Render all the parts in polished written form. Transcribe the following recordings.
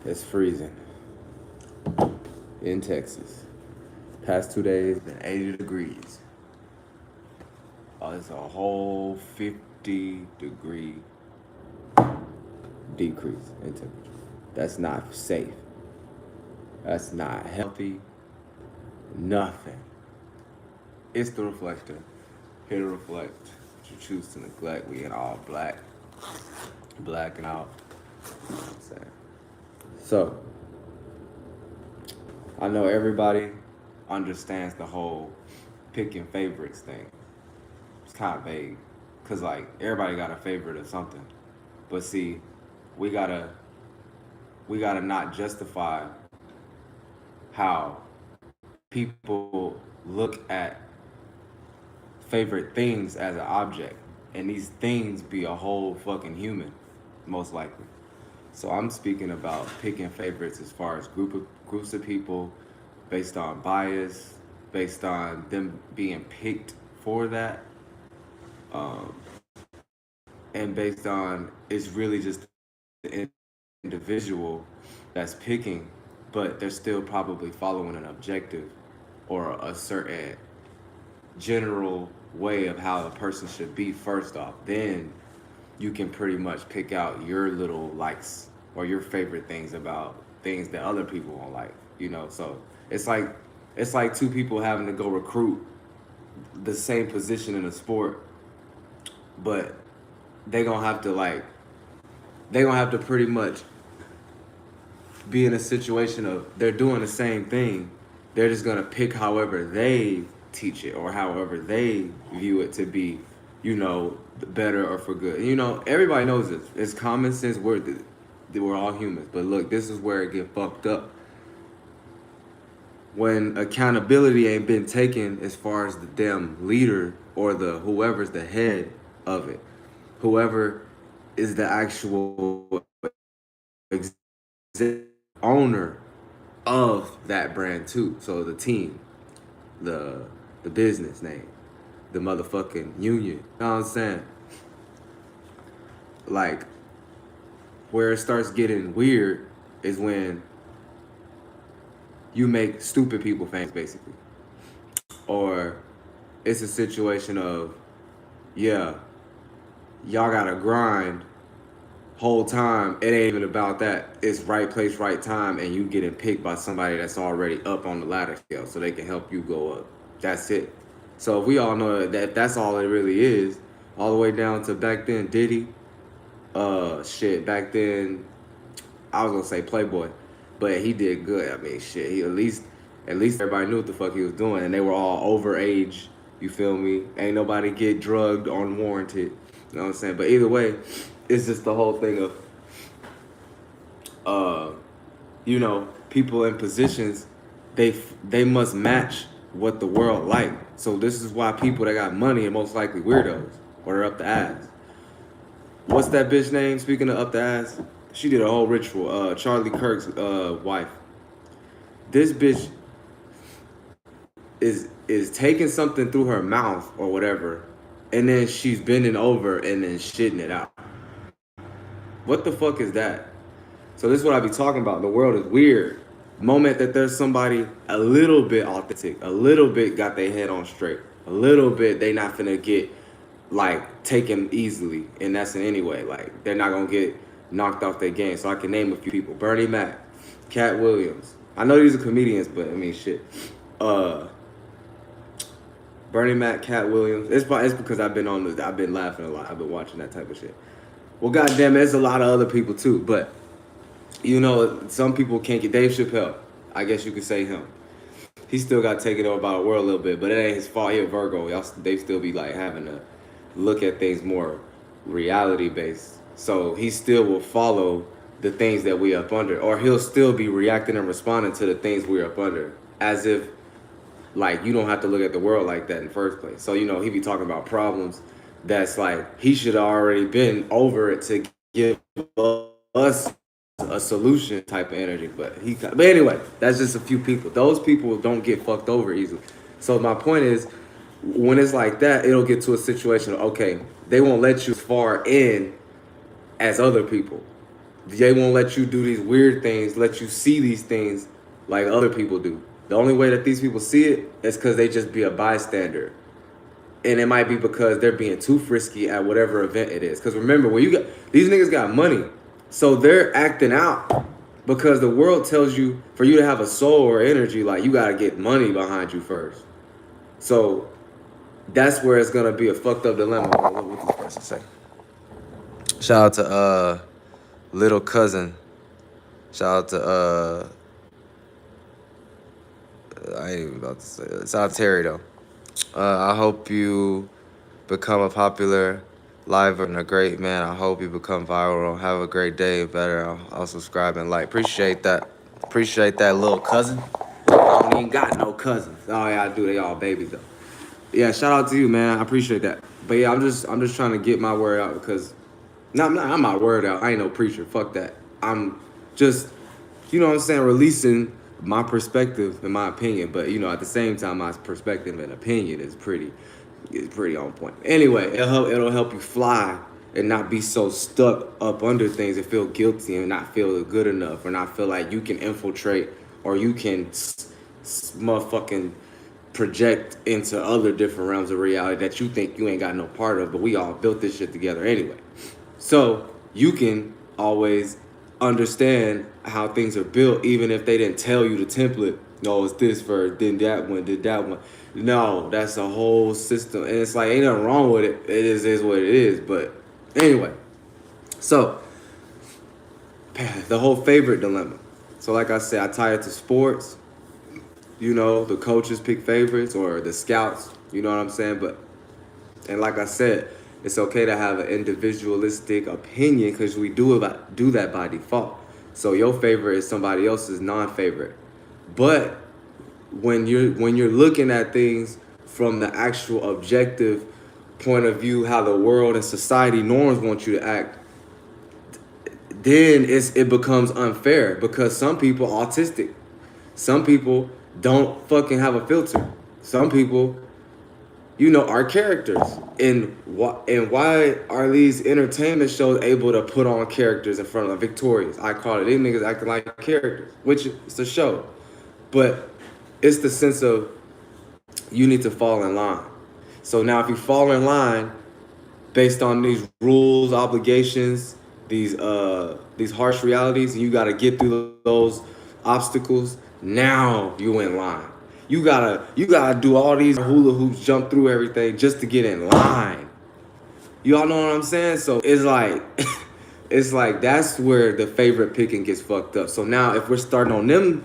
It's freezing in Texas. Past 2 days, been 80 degrees. It's a whole 50-degree decrease in temperature. That's not safe. That's not healthy. Nothing. It's the reflector. Here to reflect. What you choose to neglect. We in all black. Blacking out. You know what I'm saying? So, I know everybody understands the whole picking favorites thing. It's kind of vague. Because, like, everybody got a favorite of something. But see, we gotta not justify how people look at favorite things as an object, and these things be a whole fucking human, most likely. So I'm speaking about picking favorites as far as groups of people, based on bias, based on them being picked for that, um, and based on it's really just the individual that's picking, but they're still probably following an objective or a certain general way of how a person should be first off. Then you can pretty much pick out your little likes or your favorite things about things that other people won't like, you know. So it's like two people having to go recruit the same position in a sport, but they gonna have to like they gonna have to pretty much be in a situation of they're doing the same thing. They're just gonna pick however they teach it or however they view it to be, better or for good. Everybody knows this. It's common sense. We're all humans. But look, this is where it get fucked up. When accountability ain't been taken as far as the damn leader or the whoever's the head of it, whoever is the actual owner of that brand too. So the team, the business name, the motherfucking union. You know what I'm saying? Like, where it starts getting weird is when you make stupid people famous, basically. Or it's a situation of, yeah, y'all gotta grind whole time. It ain't even about that. It's right place, right time, and you getting picked by somebody that's already up on the ladder scale so they can help you go up. That's it. So if we all know that that's all it really is, all the way down to back then Diddy, back then I was gonna say Playboy, but he did good. I mean, shit, he at least everybody knew what the fuck he was doing, and they were all over age. You feel me? Ain't nobody get drugged unwarranted. You know what I'm saying? But either way, it's just the whole thing of, people in positions, they must match what the world like. So this is why people that got money are most likely weirdos or they're up the ass. What's that bitch name? Speaking of up the ass, she did a whole ritual. Charlie Kirk's wife. This bitch is taking something through her mouth or whatever, and then she's bending over and then shitting it out. What the fuck is that? So this is what I be talking about. The world is weird. Moment that there's somebody a little bit authentic, a little bit got their head on straight, a little bit they not finna get like taken easily, and that's in any way. Like they're not gonna get knocked off their game. So I can name a few people: Bernie Mac, Cat Williams. I know these are comedians, but I mean shit. Bernie Mac, Cat Williams. It's because I've been I've been laughing a lot. I've been watching that type of shit. Well, goddamn, there's a lot of other people too, but some people can't get Dave Chappelle. I guess you could say him. He still got taken over by the world a little bit, but it ain't his fault. He a Virgo. They still be like having to look at things more reality based. So he still will follow the things that we up under, or he'll still be reacting and responding to the things we're up under, as if like you don't have to look at the world like that in the first place. So he be talking about problems that's like he should have already been over it to give us a solution type of energy. But anyway, that's just a few people. Those people don't get fucked over easily. So my point is, when it's like that, it'll get to a situation of, okay, they won't let you as far in as other people. They won't let you do these weird things, let you see these things like other people do. The only way that these people see it is because they just be a bystander. And it might be because they're being too frisky at whatever event it is. Because remember, when you got these niggas got money, so they're acting out because the world tells you for you to have a soul or energy, like you gotta get money behind you first. So that's where it's gonna be a fucked up dilemma. What this person say? Shout out to Little Cousin. Shout out to I ain't even about to say it. Shout out to Terry though. I hope you become a popular liver and a great man. I hope you become viral. Have a great day. Better. I'll subscribe and like. Appreciate that. Appreciate that, Little Cousin. I don't even got no cousins. Oh yeah, I do. They all babies though. Yeah, shout out to you, man. I appreciate that. But yeah, I'm just trying to get my word out because I'm my word out. I ain't no preacher. Fuck that. I'm just, you know what I'm saying, releasing my perspective and my opinion. But you know, at the same time, my perspective and opinion is pretty on point. Anyway, it'll help you fly and not be so stuck up under things and feel guilty and not feel good enough or not feel like you can infiltrate or you can motherfucking project into other different realms of reality that you think you ain't got no part of, but we all built this shit together anyway. So you can always understand how things are built, even if they didn't tell you the template. No, it's this first, then that one, did that one. No, that's a whole system. And it's like, ain't nothing wrong with it. It is what it is. But anyway, so the whole favorite dilemma. So like I said, I tie it to sports. You know, the coaches pick favorites or the scouts, you know what I'm saying? And like I said, it's okay to have an individualistic opinion because we do that by default. So your favorite is somebody else's non-favorite. But when you're looking at things from the actual objective point of view, how the world and society norms want you to act, then it becomes unfair because some people are autistic. Some people don't fucking have a filter. Some people, you know, are characters. And why are these entertainment shows able to put on characters in front of Victorious? I call it, these niggas acting like characters, which is a show. But it's the sense of you need to fall in line. So now if you fall in line based on these rules, obligations, these harsh realities, and you got to get through those obstacles, now you in line. You gotta do all these hula hoops, jump through everything just to get in line. You all know what I'm saying? So it's like it's like that's where the favorite picking gets fucked up. So now if we're starting on them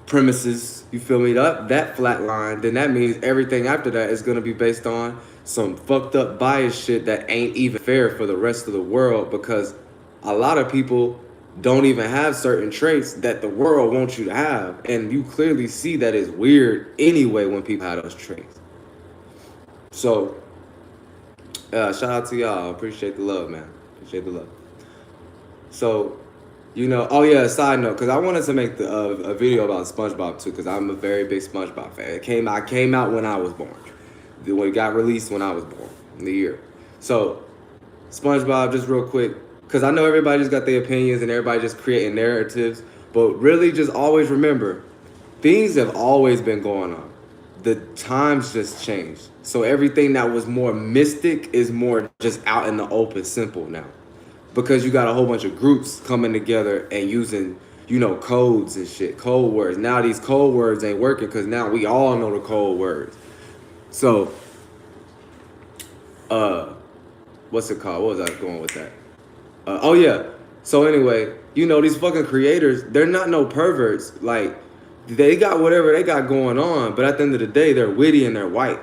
premises, you feel me, that flat line, then that means everything after that is gonna be based on some fucked up bias shit that ain't even fair for the rest of the world because a lot of people don't even have certain traits that the world wants you to have. And you clearly see that it's weird anyway when people have those traits. So, shout out to y'all. Appreciate the love, man. Appreciate the love. So, you know, oh yeah, side note, because I wanted to make a video about SpongeBob too, because I'm a very big SpongeBob fan. I came out when I was born. When it got released when I was born, in the year. So, SpongeBob, just real quick, because I know everybody's got their opinions and everybody just creating narratives, but really just always remember, things have always been going on. The times just changed. So everything that was more mystic is more just out in the open, simple now. Because you got a whole bunch of groups coming together and using, you know, codes and shit, code words. Now these code words ain't working because now we all know the code words. So, what's it called? What was I going with that? Oh yeah. So anyway, you know, these fucking creators, they're not no perverts. Like, they got whatever they got going on, but at the end of the day, they're witty and they're white.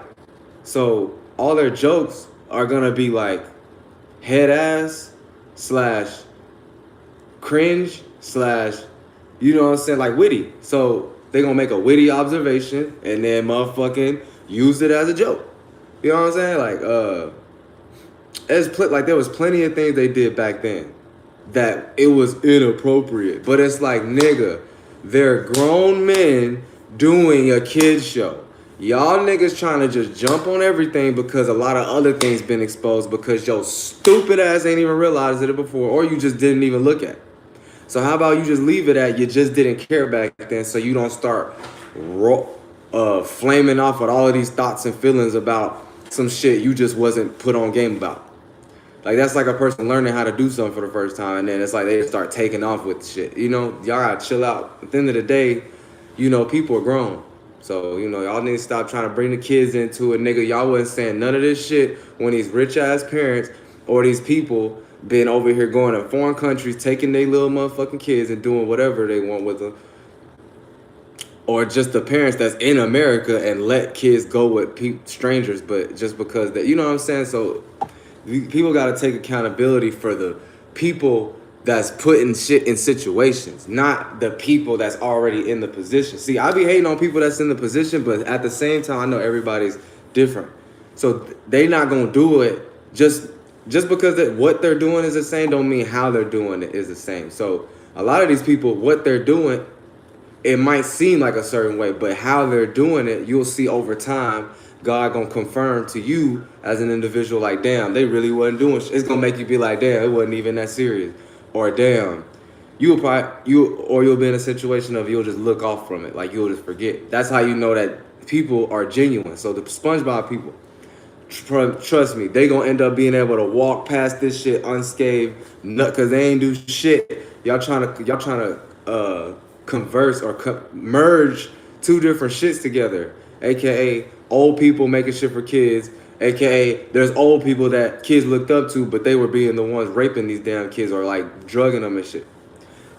So all their jokes are gonna be like head ass / cringe / you know what I'm saying, like witty. So they gonna make a witty observation and then motherfucking use it as a joke. You know what I'm saying? Like, there was plenty of things they did back then that it was inappropriate. But it's like, nigga, they're grown men doing a kid's show. Y'all niggas trying to just jump on everything because a lot of other things been exposed because your stupid ass ain't even realized it before, or you just didn't even look at it. So how about you just leave it at you just didn't care back then, so you don't start flaming off with all of these thoughts and feelings about some shit you just wasn't put on game about. Like that's like a person learning how to do something for the first time, and then it's like they start taking off with shit. You know, y'all gotta chill out. At the end of the day, you know, people are grown. So, you know, y'all need to stop trying to bring the kids into it. Nigga, y'all wasn't saying none of this shit when these rich ass parents or these people been over here going to foreign countries, taking their little motherfucking kids and doing whatever they want with them. Or just the parents that's in America and let kids go with strangers, but just because that, you know what I'm saying? So people got to take accountability for the people that's putting shit in situations, not the people that's already in the position. See, I be hating on people that's in the position, but at the same time, I know everybody's different. So they not gonna do it just because what they're doing is the same don't mean how they're doing it is the same. So a lot of these people, what they're doing, it might seem like a certain way, but how they're doing it, you'll see over time, God gonna confirm to you as an individual, like, damn, they really wasn't doing shit. It's gonna make you be like, damn, it wasn't even that serious. Or damn, you'll be in a situation of you'll just look off from it, like you'll just forget. That's how you know that people are genuine. So the SpongeBob people, trust me, they gonna end up being able to walk past this shit unscathed, cause they ain't do shit. Y'all trying to converse or merge two different shits together, aka old people making shit for kids, aka there's old people that kids looked up to, but they were being the ones raping these damn kids or like drugging them and shit.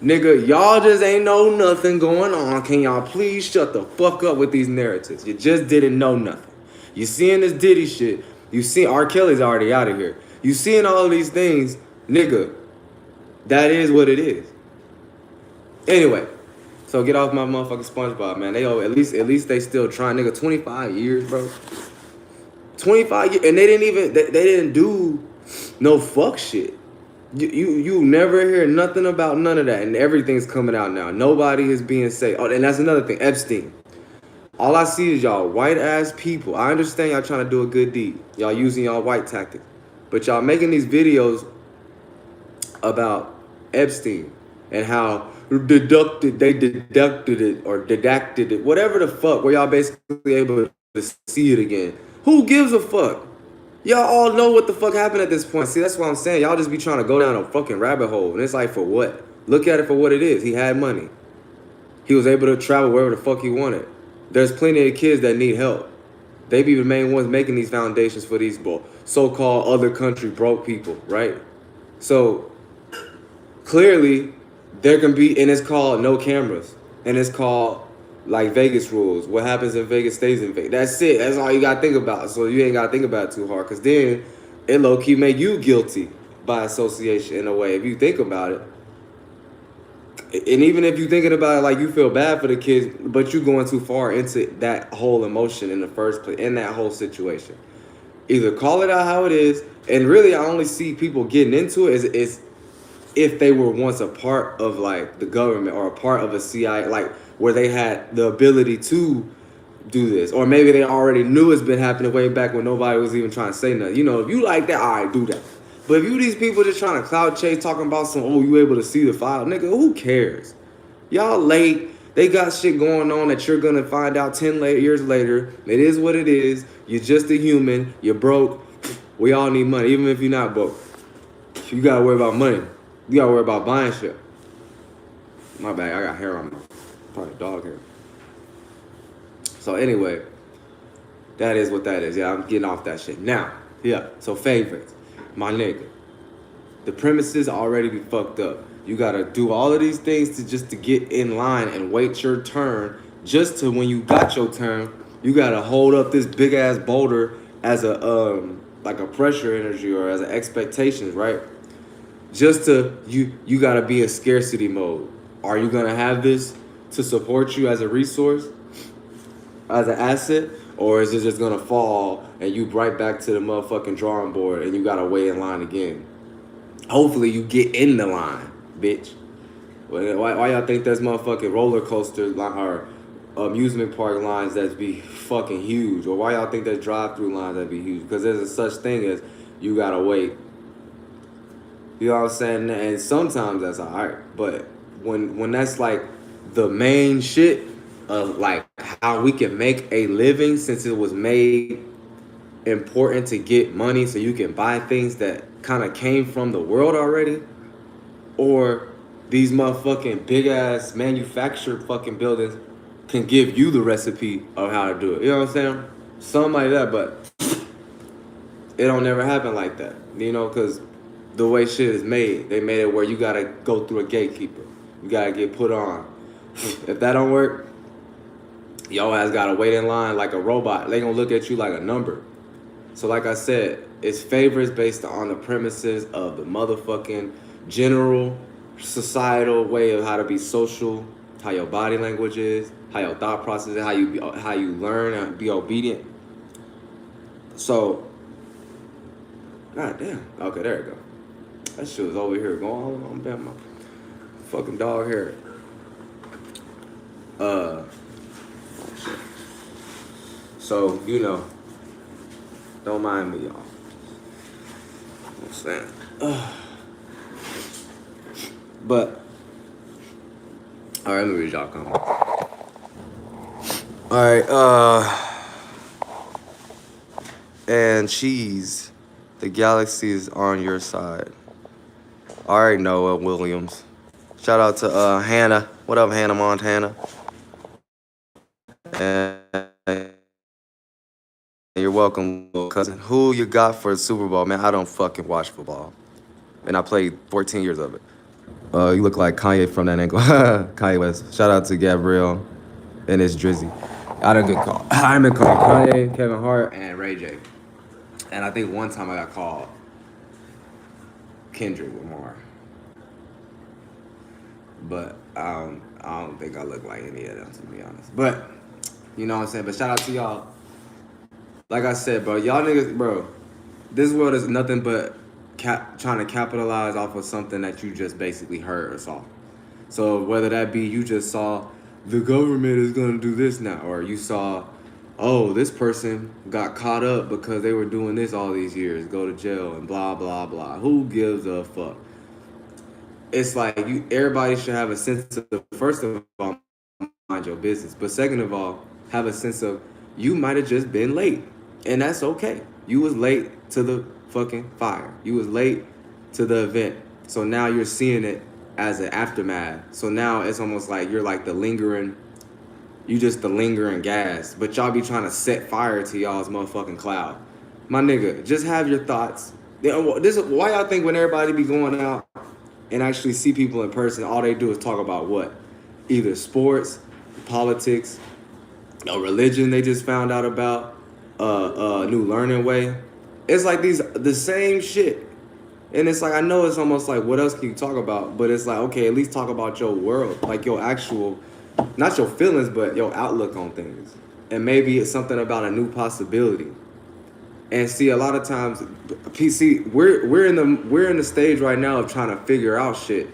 Nigga, y'all just ain't know nothing going on. Can y'all please shut the fuck up with these narratives? You just didn't know nothing. You seeing this Diddy shit. You see R. Kelly's already out of here. You seeing all of these things, nigga. That is what it is. Anyway, so get off my motherfucking SpongeBob, man. They at least they still trying, nigga. 25 years, bro. 25 years, and they didn't do no fuck shit. You never hear nothing about none of that, and everything's coming out now. Nobody is being safe. Oh, and that's another thing, Epstein. All I see is y'all white ass people. I understand y'all trying to do a good deed. Y'all using y'all white tactics, but y'all making these videos about Epstein and how they deducted it or didacted it, whatever the fuck, where y'all basically able to see it again. Who gives a fuck? Y'all all know what the fuck happened at this point. See, that's what I'm saying. Y'all just be trying to go down a fucking rabbit hole. And it's like, for what? Look at it for what it is. He had money. He was able to travel wherever the fuck he wanted. There's plenty of kids that need help. They be the main ones making these foundations for these so-called other country broke people, right? So, clearly, there can be, and it's called no cameras. And it's called like Vegas rules. What happens in Vegas stays in Vegas. That's it. That's all you gotta think about. So you ain't gotta think about it too hard, because then it low-key make you guilty by association in a way, if you think about it. And even if you're thinking about it like you feel bad for the kids, but you going too far into that whole emotion in the first place, in that whole situation. Either call it out how it is, and really I only see people getting into it is if they were once a part of like the government or a part of a CIA, like where they had the ability to do this. Or maybe they already knew it's been happening way back when nobody was even trying to say nothing. You know, if you like that, all right, do that. But if you these people just trying to clout chase, talking about some, oh, you able to see the file, nigga, who cares? Y'all late. They got shit going on that you're gonna find out 10 years later. It is what it is. You're just a human. You're broke. We all need money, even if you're not broke. You gotta worry about money. You gotta worry about buying shit. My bad, I got hair on me. Probably dog hair. So anyway, that is what that is. Yeah, I'm getting off that shit. Now, yeah, so favorites. My nigga. The premises already be fucked up. You gotta do all of these things to get in line and wait your turn. Just to when you got your turn, you gotta hold up this big ass boulder as a like a pressure energy or as an expectations, right? Just to you gotta be in scarcity mode. Are you gonna have this to support you as a resource, as an asset, or is it just gonna fall and you right back to the motherfucking drawing board and you gotta wait in line again? Hopefully you get in the line, bitch. Why y'all think there's motherfucking roller coasters or amusement park lines that be fucking huge, or why y'all think that drive-through lines that be huge? Because there's a such thing as you gotta wait. You know what I'm saying? And sometimes that's alright, but when that's like the main shit of like how we can make a living, since it was made important to get money so you can buy things that kind of came from the world already, or these motherfucking big ass manufactured fucking buildings can give you the recipe of how to do it. You know what I'm saying? Something like that, but it don't never happen like that. You know, because the way shit is made, they made it where you gotta go through a gatekeeper. You gotta get put on. If that don't work, your ass gotta wait in line like a robot. They gonna look at you like a number. So like I said, it's favorites based on the premises of the motherfucking general societal way of how to be social, how your body language is, how your thought process is, how you learn and be obedient. So, god damn. Okay, there we go. That shit was over here going on damn my fucking dog hair. So, you know, don't mind me, y'all. I'm saying. But, alright, let me read y'all comment. Alright, and cheese. The galaxy is on your side. Alright, Noah Williams. Shout out to Hannah. What up, Hannah Montana? And you're welcome, little cousin. Who you got for the Super Bowl? Man, I don't fucking watch football. And I played 14 years of it. You look like Kanye from that angle. Kanye West. Shout out to Gabrielle and his Drizzy. I had a good call. I'm in call Kanye, Kevin Hart, and Ray J. And I think one time I got called Kendrick Lamar. But I don't think I look like any of them, to be honest. But, you know what I'm saying? But shout out to y'all. Like I said, bro, y'all niggas, bro, this world is nothing but trying to capitalize off of something that you just basically heard or saw. So whether that be you just saw the government is going to do this now, or you saw, oh, this person got caught up because they were doing this all these years, go to jail and blah, blah, blah. Who gives a fuck? It's like everybody should have a sense of, first of all, mind your business. But second of all, have a sense of you might have just been late. And that's okay. You was late to the fucking fire. You was late to the event. So now you're seeing it as an aftermath. So now it's almost like you're like the lingering gas. But y'all be trying to set fire to y'all's motherfucking cloud. My nigga, just have your thoughts. This is why y'all think when everybody be going out and actually see people in person, all they do is talk about what? Either sports, politics, a religion they just found out about, a new learning way. It's like the same shit. And it's like, I know it's almost like, what else can you talk about? But it's like, okay, at least talk about your world, like your actual, not your feelings, but your outlook on things. And maybe it's something about a new possibility. And see, a lot of times, PC, we're in the stage right now of trying to figure out shit,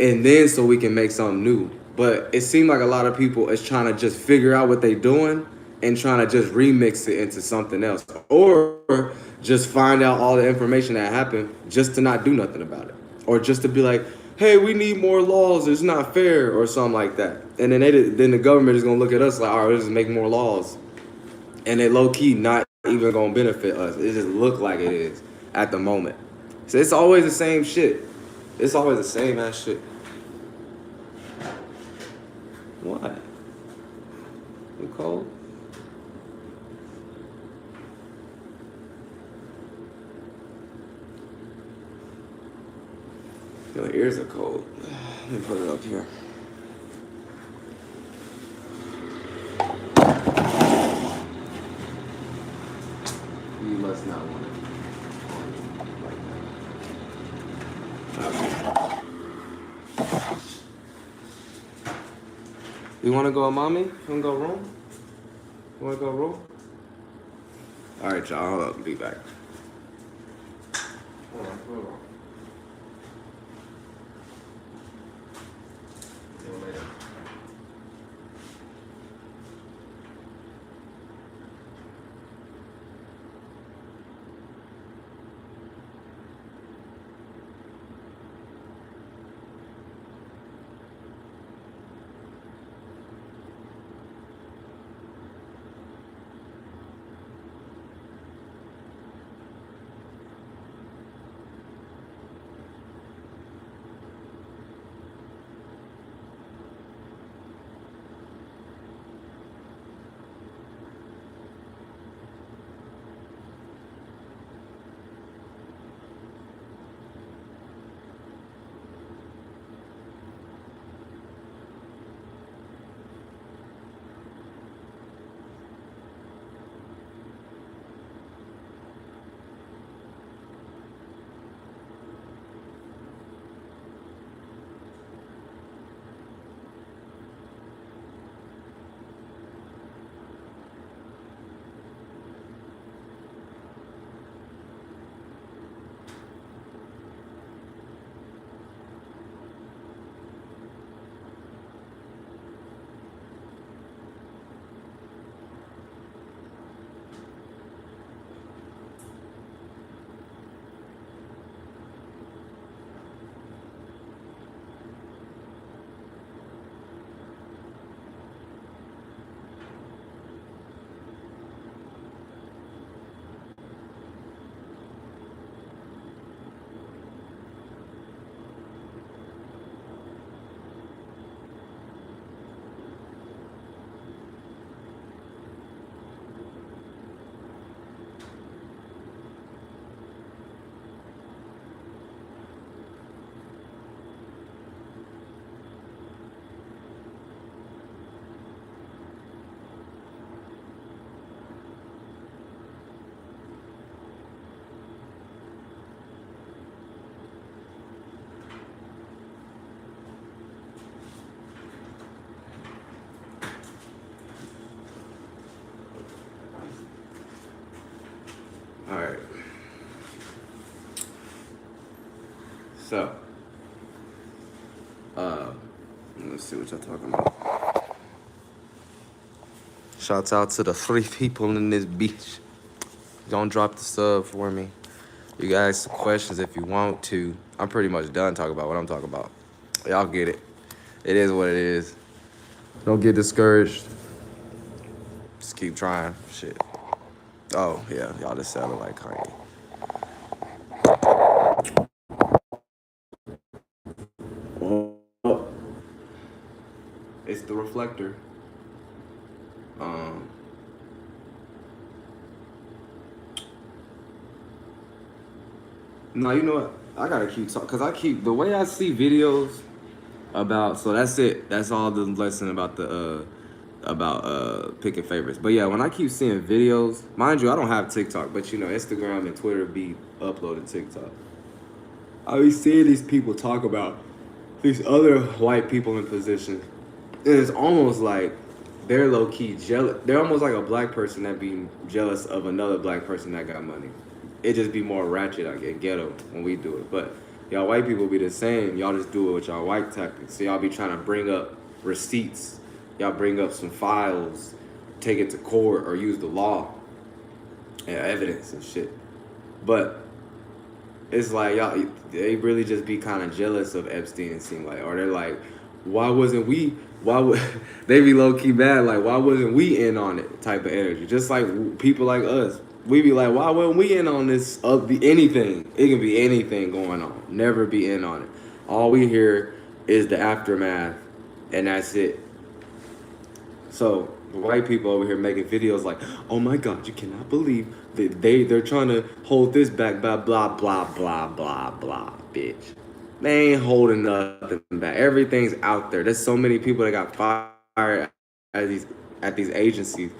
and then so we can make something new. But it seemed like a lot of people is trying to just figure out what they doing and trying to just remix it into something else, or just find out all the information that happened just to not do nothing about it, or just to be like, hey, we need more laws, it's not fair, or something like that. And then the government is gonna look at us like, all right, let's just make more laws, and they low key not even gonna benefit us. It just look like it is at the moment. So it's always the same shit. It's always the same ass shit. What? You cold? Your ears are cold. Let me put it up here. You must not want it. Okay. You want to go, mommy? You want to go room? You want to go room? All right, y'all. Hold up. Be back. Hold on. So, let's see what y'all talking about. Shouts out to the 3 people in this beach. Don't drop the sub for me. You guys some questions if you want to. I'm pretty much done talking about what I'm talking about. Y'all get it. It is what it is. Don't get discouraged. Just keep trying. Shit. Oh, yeah. Y'all just sounded like Kanye. It's the reflector. No, you know what? I gotta keep talking because I keep the way I see videos about. So that's it. That's all the lesson about the picking favorites. But yeah, when I keep seeing videos, mind you, I don't have TikTok, but you know, Instagram and Twitter be uploading TikTok. I be seeing these people talk about these other white people in positions. And it's almost like they're low key jealous. They're almost like a black person that be jealous of another black person that got money. It just be more ratchet, I get ghetto when we do it. But y'all white people be the same. Y'all just do it with y'all white tactics. So y'all be trying to bring up receipts. Y'all bring up some files, take it to court or use the law and evidence and shit. But it's like y'all, they really just be kind of jealous of Epstein, it seems like. Or they're like, why wasn't we, why would, they be low key bad, like, why wasn't we in on it type of energy. Just like people like us. We be like, why weren't we in on this? Anything. It can be anything going on. Never be in on it. All we hear is the aftermath, and that's it. So the white people over here making videos like, oh my God, you cannot believe that they're trying to hold this back, blah, blah, blah, blah, blah, blah, bitch. They ain't holding nothing back. Everything's out there. There's so many people that got fired at these agencies,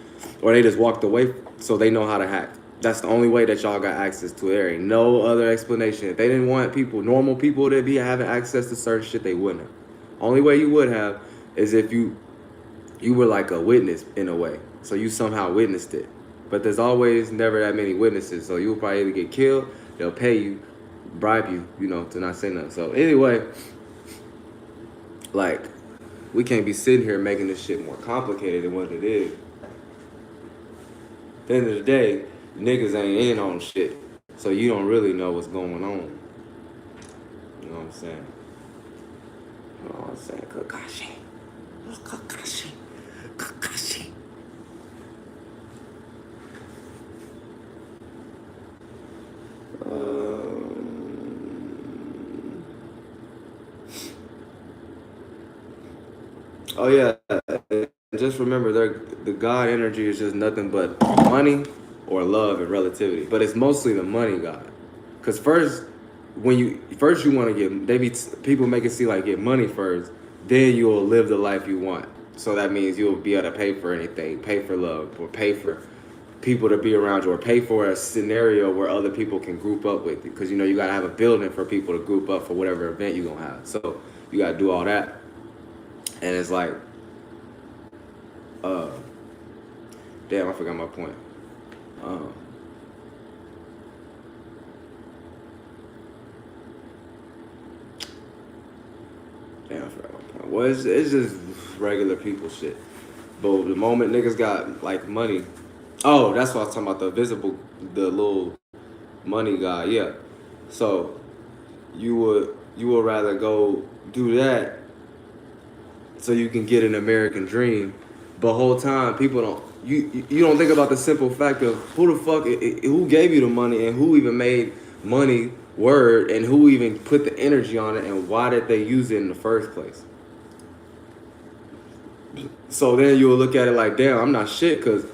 or they just walked away so they know how to hack. That's the only way that y'all got access to it. There ain't no other explanation. If they didn't want people, normal people, to be having access to certain shit, they wouldn't have. Only way you would have is if you were like a witness in a way. So you somehow witnessed it. But there's always never that many witnesses. So you'll probably either get killed, they'll pay you, bribe you, you know, to not say nothing. So anyway, like, we can't be sitting here making this shit more complicated than what it is. At the end of the day, niggas ain't in on shit. So you don't really know what's going on. You know what I'm saying? You know what I'm saying? Kakashi. Kakashi. Kakashi. Oh yeah, just remember, the God energy is just nothing but money or love and relativity. But it's mostly the money God. Cause first you want to get, people make it seem like get money first, then you'll live the life you want. So that means you'll be able to pay for anything, pay for love, or pay for people to be around you, or pay for a scenario where other people can group up with you. Because you know you gotta have a building for people to group up for whatever event you're gonna have. So you gotta do all that. And it's like, damn, I forgot my point. Damn, I forgot my point. Well, it's just regular people shit. But the moment niggas got like money, oh, that's what I was talking about, the little money guy, yeah. So you would rather go do that so you can get an American dream. But whole time people you don't think about the simple fact of who the fuck, who gave you the money and who even made money word and who even put the energy on it and why did they use it in the first place. So then you'll look at it like, damn, I'm not shit, because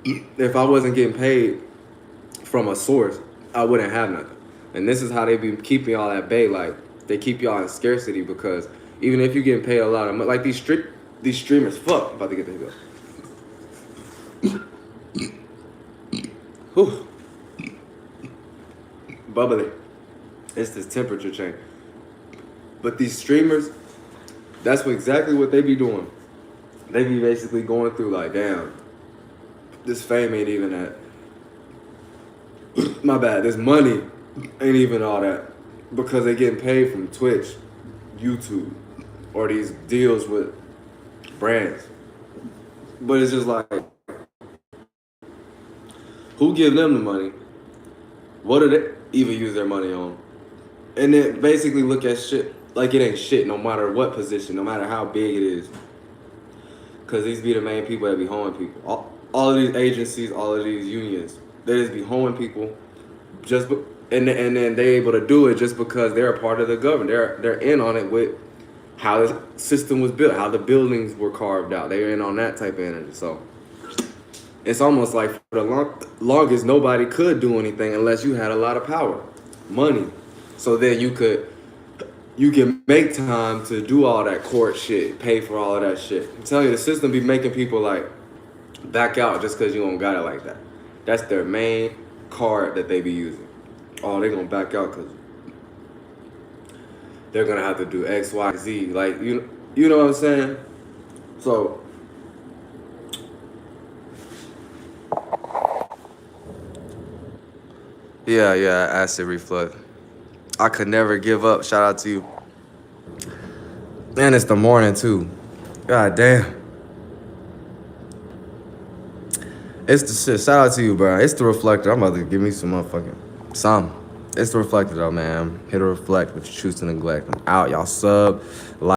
if I wasn't getting paid from a source, I wouldn't have nothing. And this is how they be keeping y'all at bay. Like, they keep y'all in scarcity, because even if you're getting paid a lot of money, like these streamers, fuck, I'm about to get this go. Whew. Bubbly. It's this temperature change. But these streamers, that's exactly what they be doing. They be basically going through like, damn, this fame ain't even My bad. This money ain't even all that because they getting paid from Twitch, YouTube, or these deals with brands. But it's just like, who give them the money? What do they even use their money on? And then basically look at shit like it ain't shit, no matter what position, no matter how big it is. Because these be the main people that be hoeing people. All of these agencies, all of these unions, they just be hoeing people, and then they able to do it just because they're a part of the government. They're in on it with how the system was built, how the buildings were carved out. They're in on that type of energy. So it's almost like for the longest nobody could do anything unless you had a lot of power, money. So then you can make time to do all that court shit, pay for all of that shit. I'm telling you, the system be making people like back out just because you don't got it like that. That's their main card that they be using. Oh, they gonna back out because they're gonna have to do X, Y, Z. Like, you know what I'm saying? So yeah, acid reflux. I could never give up. Shout out to you. Man, it's the morning too. God damn. It's the shit. Shout out to you, bro. It's the reflector. I'm about to give me some motherfucking some. It's the reflector though, man. Hit a reflect, but you choose to neglect. I'm out. Y'all sub. Like.